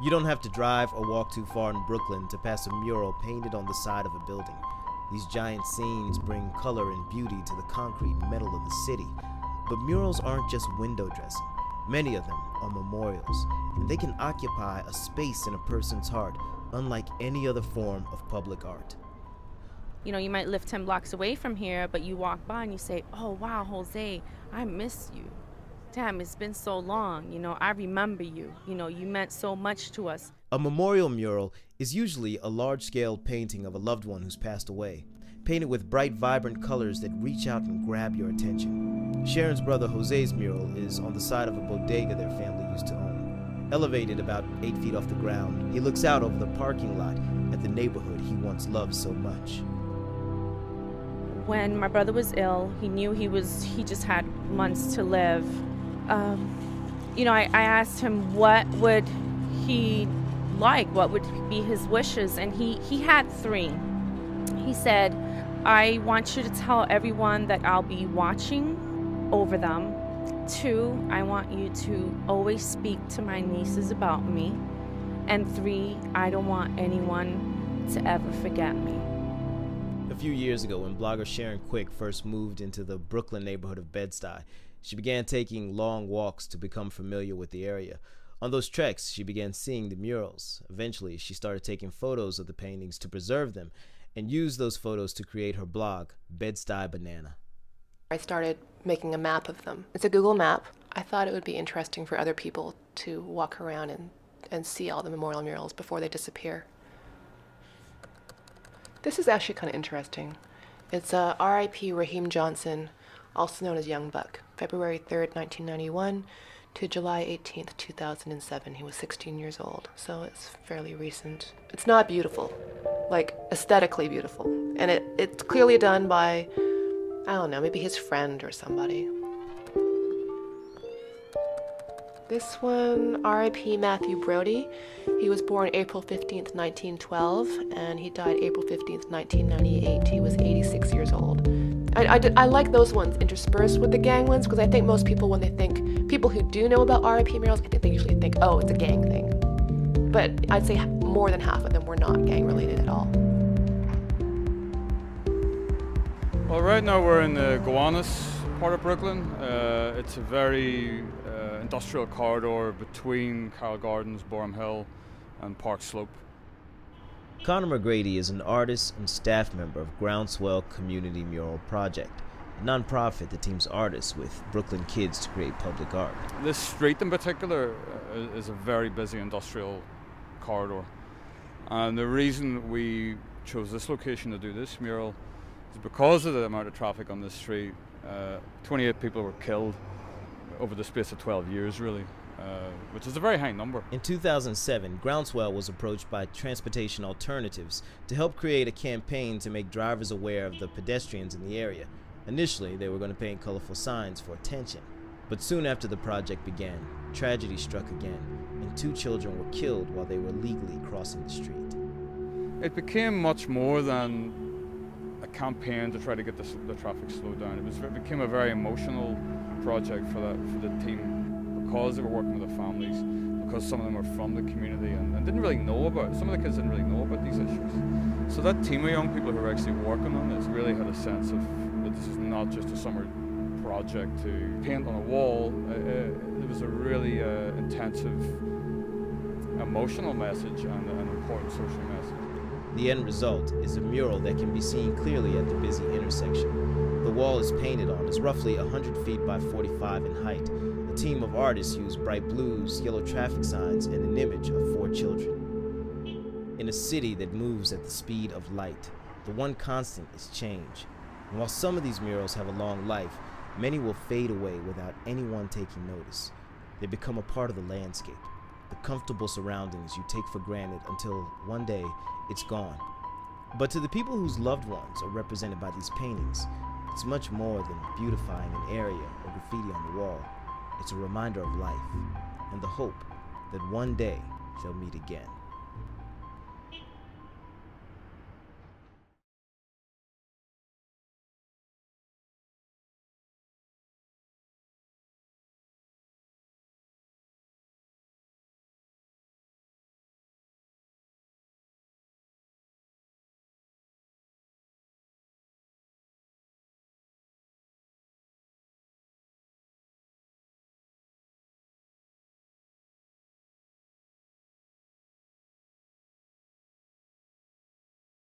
You don't have to drive or walk too far in Brooklyn to pass a mural painted on the side of a building. These giant scenes bring color and beauty to the concrete metal of the city. But murals aren't just window dressing. Many of them are memorials, and they can occupy a space in a person's heart, unlike any other form of public art. You know, you might live 10 blocks away from here, but you walk by and you say, oh, wow, Jose, I miss you. Damn, it's been so long. You know, I remember you. You know, you meant so much to us. A memorial mural is usually a large-scale painting of a loved one who's passed away, painted with bright, vibrant colors that reach out and grab your attention. Sharon's brother Jose's mural is on the side of a bodega their family used to own. Elevated about 8 feet off the ground, he looks out over the parking lot at the neighborhood he once loved so much. When my brother was ill, he knew he just had months to live. You know, I asked him what would he like, what would be his wishes, and he had 3. He said, I want you to tell everyone that I'll be watching over them. 2, I want you to always speak to my nieces about me. And 3, I don't want anyone to ever forget me. A few years ago, when blogger Sharon Quick first moved into the Brooklyn neighborhood of Bed-Stuy, she began taking long walks to become familiar with the area. On those treks, she began seeing the murals. Eventually, she started taking photos of the paintings to preserve them and used those photos to create her blog, Bed-Stuy Banana. I started making a map of them. It's a Google map. I thought it would be interesting for other people to walk around and see all the memorial murals before they disappear. This is actually kind of interesting. It's R.I.P. Raheem Johnson, also known as Young Buck, February 3rd, 1991 to July 18th, 2007. He was 16 years old, so it's fairly recent. It's not beautiful, like aesthetically beautiful. And it's clearly done by, I don't know, maybe his friend or somebody. This one, R.I.P. Matthew Brody. He was born April 15th, 1912, and he died April 15th, 1998. He was 86 years old. I like those ones interspersed with the gang ones, because I think most people, when they think, people who do know about R.I.P. murals, I think they usually think, oh, it's a gang thing. But I'd say more than half of them were not gang related at all. Well, right now we're in the Gowanus part of Brooklyn. It's a very industrial corridor between Carroll Gardens, Boerum Hill, and Park Slope. Connor McGrady is an artist and staff member of Groundswell Community Mural Project, a nonprofit that teams artists with Brooklyn kids to create public art. This street in particular is a very busy industrial corridor. And the reason we chose this location to do this mural is because of the amount of traffic on this street. 28 people were killed over the space of 12 years, really, which is a very high number. In 2007, Groundswell was approached by Transportation Alternatives to help create a campaign to make drivers aware of the pedestrians in the area. Initially, they were going to paint colorful signs for attention. But soon after the project began, tragedy struck again, and 2 children were killed while they were legally crossing the street. It became much more than a campaign to try to get the traffic slowed down. It became a very emotional project for the team, because they were working with the families, because some of them were from the community and didn't really know about it. Some of the kids didn't really know about these issues. So that team of young people who were actually working on this really had a sense of that this is not just a summer project to paint on a wall. It was a really intensive emotional message and an important social message. The end result is a mural that can be seen clearly at the busy intersection. The wall is painted on is roughly 100 feet by 45 in height. A team of artists used bright blues, yellow traffic signs, and an image of 4 children. In a city that moves at the speed of light, the one constant is change. And while some of these murals have a long life, many will fade away without anyone taking notice. They become a part of the landscape, the comfortable surroundings you take for granted until one day it's gone. But to the people whose loved ones are represented by these paintings, it's much more than beautifying an area or graffiti on the wall. It's a reminder of life and the hope that one day they'll meet again.